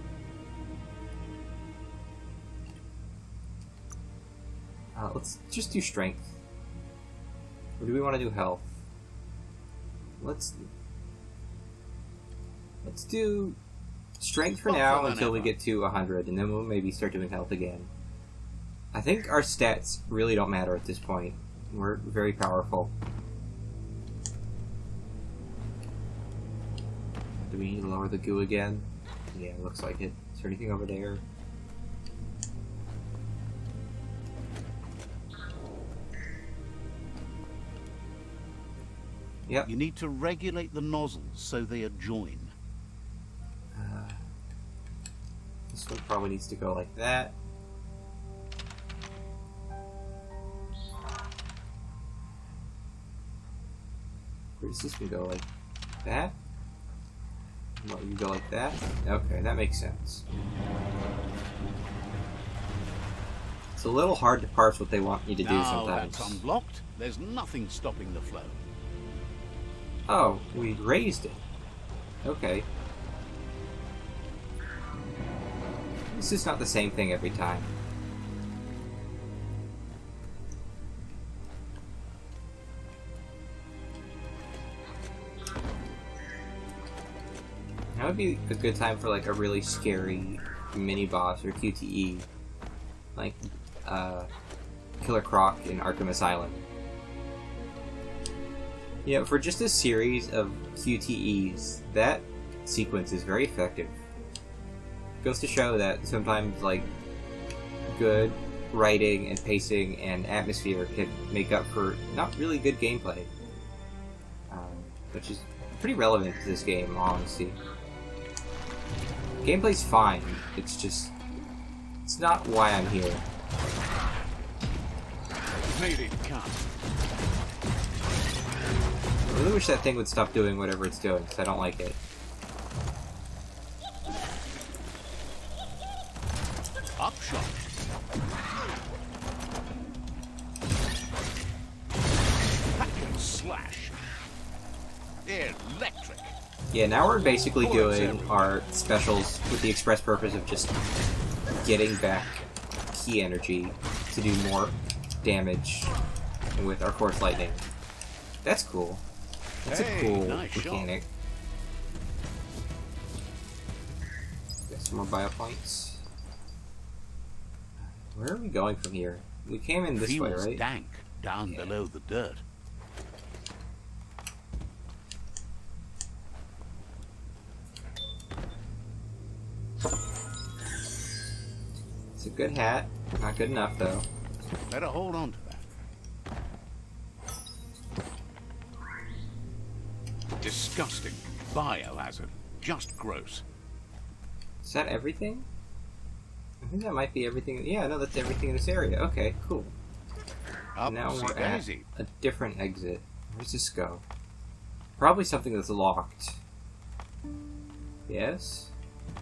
Speaker 1: Let's just do strength. Or do we want to do health? Let's do strength for now until we get to 100, and then we'll maybe start doing health again. I think our stats really don't matter at this point. We're very powerful. Do we need to lower the goo again? Yeah, looks like it. Is there anything over there? Yep.
Speaker 2: You need to regulate the nozzles so they adjoin.
Speaker 1: This one probably needs to go like that. Where does this one go? Like that? No, you go like that? Okay, that makes sense. It's a little hard to parse what they want you to do sometimes.
Speaker 2: Now that's unblocked, there's nothing stopping the flow.
Speaker 1: Oh, we raised it. Okay. This is not the same thing every time. That would be a good time for like a really scary mini-boss or QTE. Like, Killer Croc in Arkham Asylum. Yeah, for just a series of QTEs, that sequence is very effective. Goes to show that sometimes, like, good writing and pacing and atmosphere can make up for not really good gameplay. Which is pretty relevant to this game, in all honesty. Gameplay's fine, it's just... it's not why I'm here.
Speaker 2: Made it count.
Speaker 1: I really wish that thing would stop doing whatever it's doing, because I don't like it.
Speaker 2: Upshot. Hack and slash. Electric.
Speaker 1: Yeah, now we're basically doing our specials with the express purpose of just getting back key energy to do more damage with our Force Lightning. That's cool. That's a cool
Speaker 2: nice
Speaker 1: mechanic. Got some more bio points. Where are we going from here? We came in this way,
Speaker 2: Feels
Speaker 1: right?
Speaker 2: dank down below the dirt.
Speaker 1: It's a good hat. Not good enough, though.
Speaker 2: Better hold on to that. Disgusting. Biohazard. Just gross.
Speaker 1: Is that everything? I think that might be everything. Yeah, no, that's everything in this area. Okay, cool. Now we're at a different exit. Where does this go? Probably something that's locked. Yes?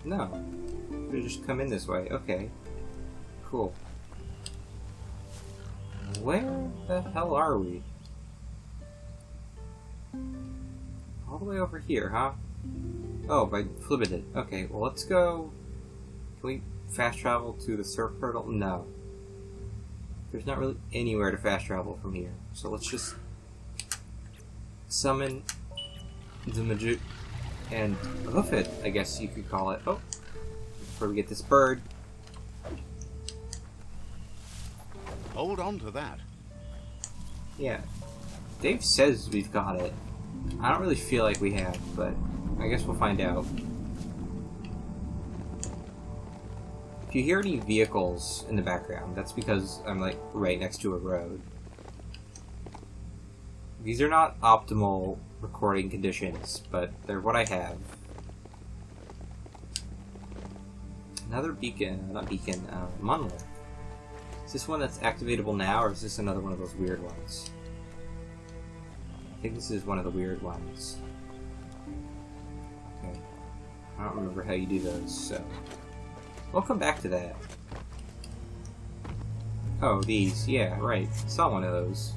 Speaker 1: No. We just come in this way. Okay. Cool. Where the hell are we? All the way over here, huh? Oh, by flipping it. Okay, well, let's go. Can we fast travel to the surf hurdle? No. There's not really anywhere to fast travel from here. So let's just summon the Majut and hoof it, I guess you could call it. Oh, before we get this bird.
Speaker 2: Hold on to that.
Speaker 1: Yeah. Dave says we've got it. I don't really feel like we have, but I guess we'll find out. If you hear any vehicles in the background, that's because I'm like right next to a road. These are not optimal recording conditions, but they're what I have. Another beacon, not beacon, monolith. Is this one that's activatable now, or is this another one of those weird ones? I think this is one of the weird ones. Okay. I don't remember how you do those, so... We'll come back to that. Oh, these. Yeah, right. Saw one of those.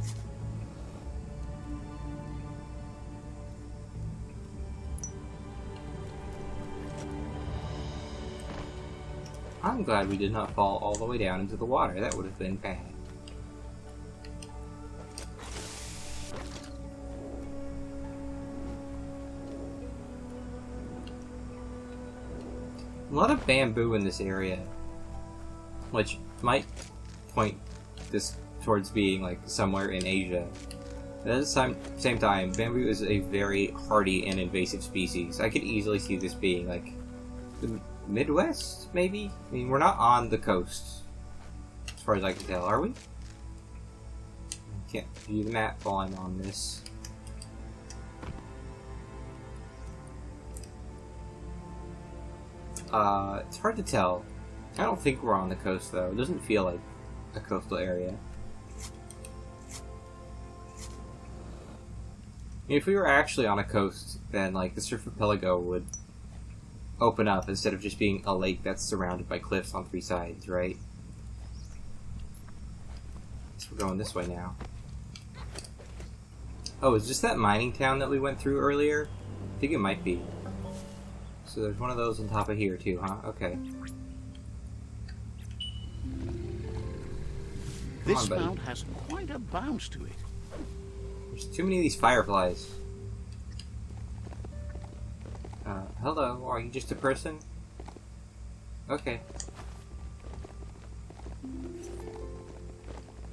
Speaker 1: I'm glad we did not fall all the way down into the water. That would have been bad. A lot of bamboo in this area, which might point this towards being like somewhere in Asia. But at the same time, bamboo is a very hardy and invasive species. I could easily see this being like the Midwest, maybe? I mean, we're not on the coast, as far as I can tell, are we? Can't view the map while I'm on this. It's hard to tell. I don't think we're on the coast, though. It doesn't feel like a coastal area. I mean, if we were actually on a coast, then, like, the surf archipelago would open up instead of just being a lake that's surrounded by cliffs on three sides, right? So we're going this way now. Oh, is this that mining town that we went through earlier? I think it might be. So there's one of those on top of here too, huh? Okay.
Speaker 2: This mount has quite a bounce to it.
Speaker 1: There's too many of these fireflies. Hello, are you just a person? Okay.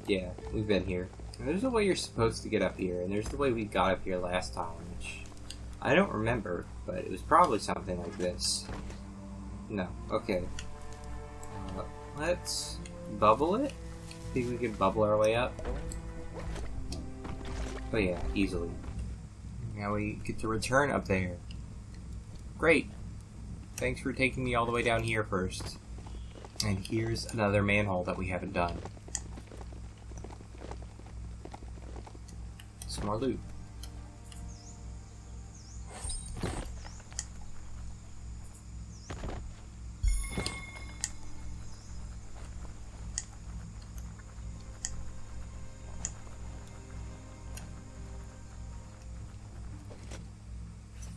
Speaker 1: Yeah, we've been here. And there's a way you're supposed to get up here, and there's the way we got up here last time, which I don't remember, but it was probably something like this. No, okay. Let's bubble it. Think we can bubble our way up? Oh yeah, easily. Now we get to return up there. Great. Thanks for taking me all the way down here first. And here's another manhole that we haven't done. Some more loot.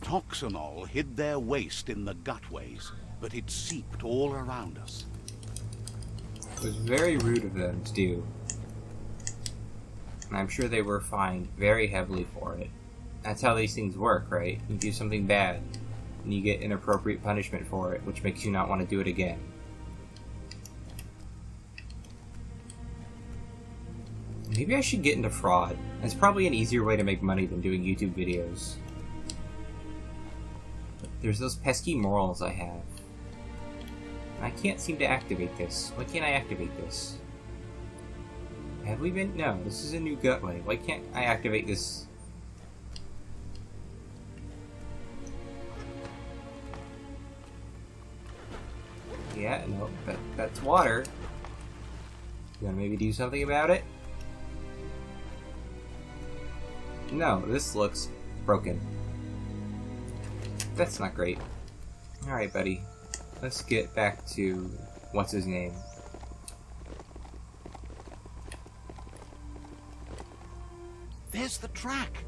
Speaker 2: Toxinol hid their waste in the gutways, but it seeped all around us.
Speaker 1: It was very rude of them to do. And I'm sure they were fined very heavily for it. That's how these things work, right? You do something bad, and you get inappropriate punishment for it, which makes you not want to do it again. Maybe I should get into fraud. It's probably an easier way to make money than doing YouTube videos. But there's those pesky morals I have. And I can't seem to activate this. Why can't I activate this? Have we been? No, this is a new gutway. Why can't I activate this? Yeah, no, that's water. You wanna maybe do something about it? No, this looks broken. That's not great. Alright, buddy. Let's get back to... what's his name?
Speaker 2: There's the track.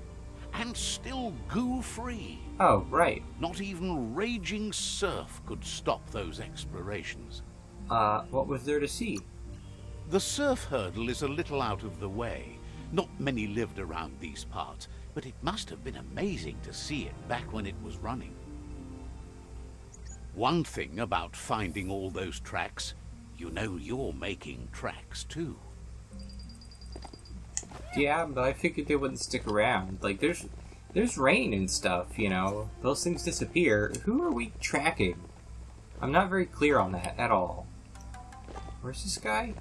Speaker 2: And still goo-free.
Speaker 1: Oh, right.
Speaker 2: Not even raging surf could stop those explorations.
Speaker 1: What was there to see?
Speaker 2: The surf hurdle is a little out of the way. Not many lived around these parts, but it must have been amazing to see it back when it was running. One thing about finding all those tracks, you know you're making tracks too.
Speaker 1: Yeah, but I figured they wouldn't stick around. Like, there's rain and stuff, you know. Those things disappear. Who are we tracking? I'm not very clear on that at all. Where's this guy?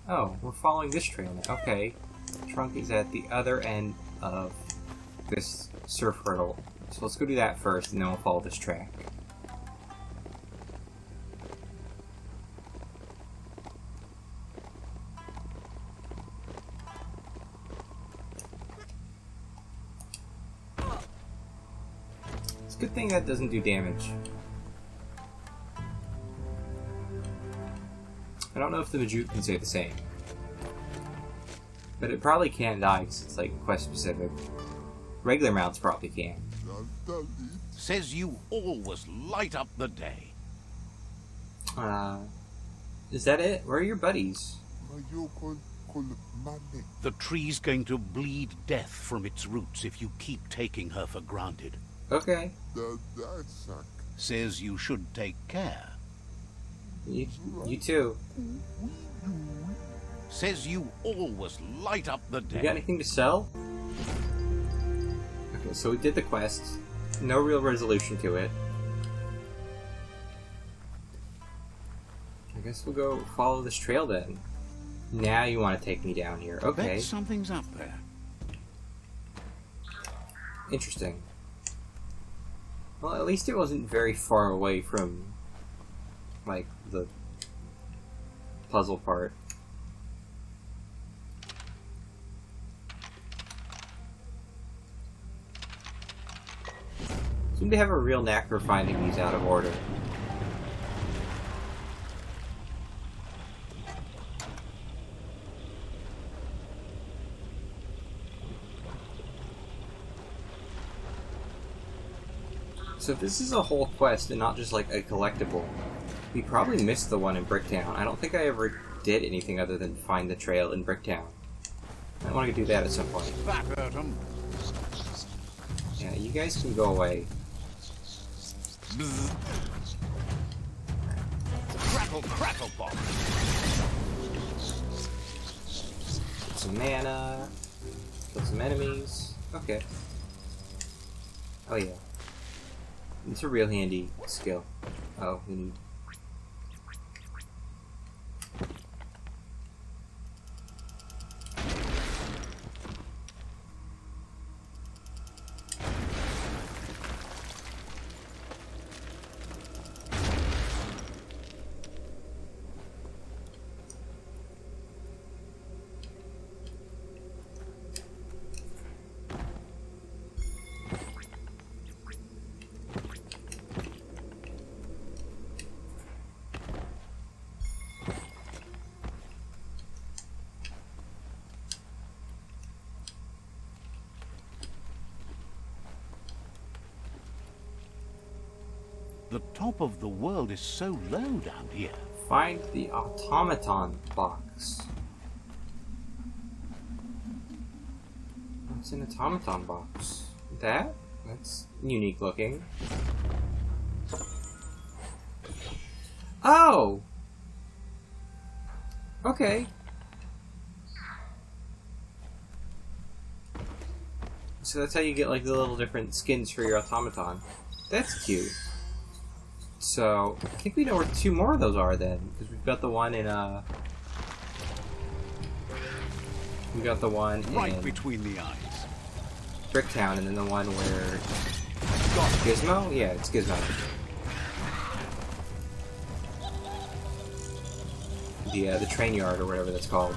Speaker 1: Oh, we're following this trail now. Okay. Trunk is at the other end of this surf hurdle. So let's go do that first, and then we'll follow this track. It's a good thing that doesn't do damage. I don't know if the Majute can say the same. But it probably can't die because it's like quest specific. Regular mounts probably can.
Speaker 2: Says you always light up the day.
Speaker 1: Is that it? Where are your buddies?
Speaker 2: The tree's going to bleed death from its roots if you keep taking her for granted.
Speaker 1: Okay.
Speaker 2: Says you should take care.
Speaker 1: You too.
Speaker 2: Says you always light up the day.
Speaker 1: You got anything to sell? Okay, so we did the quest. No real resolution to it. I guess we'll go follow this trail then. Now you want to take me down here. Okay.
Speaker 2: Bet something's up there.
Speaker 1: Interesting. Well, at least it wasn't very far away from, like, the puzzle part. Seem to have a real knack for finding these out of order. So if this is a whole quest and not just like a collectible, we probably missed the one in Bricktown. I don't think I ever did anything other than find the trail in Bricktown. I want to do that at some point.
Speaker 2: That hurt 'em.
Speaker 1: Yeah, you guys can go away.
Speaker 2: Bzz. Crackle, crackle, pop.
Speaker 1: Get some mana. Kill some enemies. Okay. Oh yeah. It's a real handy skill. Oh, we need...
Speaker 2: The top of the world is so low down here.
Speaker 1: Find the automaton box. What's an automaton box? That's unique looking. Oh! Okay. So that's how you get like the little different skins for your automaton. That's cute. So I think we know where 2 more of those are then, because we've got the one in we got the one
Speaker 2: Right
Speaker 1: in
Speaker 2: between the eyes.
Speaker 1: Bricktown, and then the one where Gizmo? Yeah, it's Gizmo. The train yard or whatever that's called.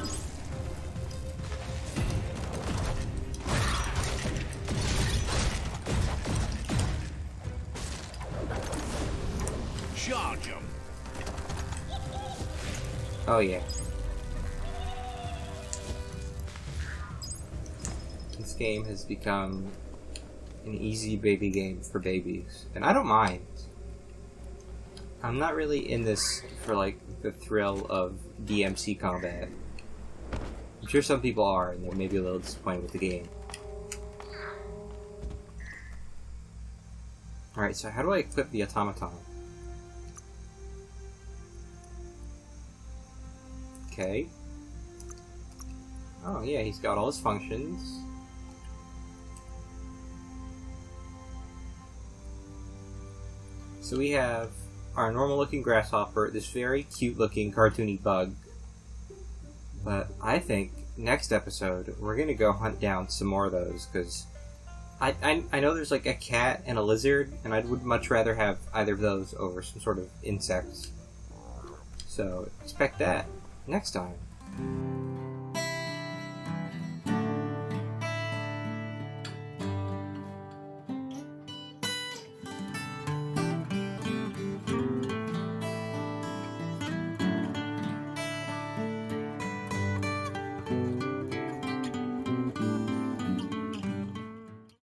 Speaker 2: Charge 'em.
Speaker 1: Oh yeah. This game has become an easy baby game for babies, and I don't mind. I'm not really in this for like the thrill of DMC combat. I'm sure some people are, and they're maybe a little disappointed with the game. Alright, so how do I equip the automaton? Okay. Oh yeah, he's got all his functions. So we have our normal looking grasshopper, this very cute looking cartoony bug. But I think next episode we're gonna go hunt down some more of those, because I know there's like a cat and a lizard, and I would much rather have either of those over some sort of insects. So expect that next time.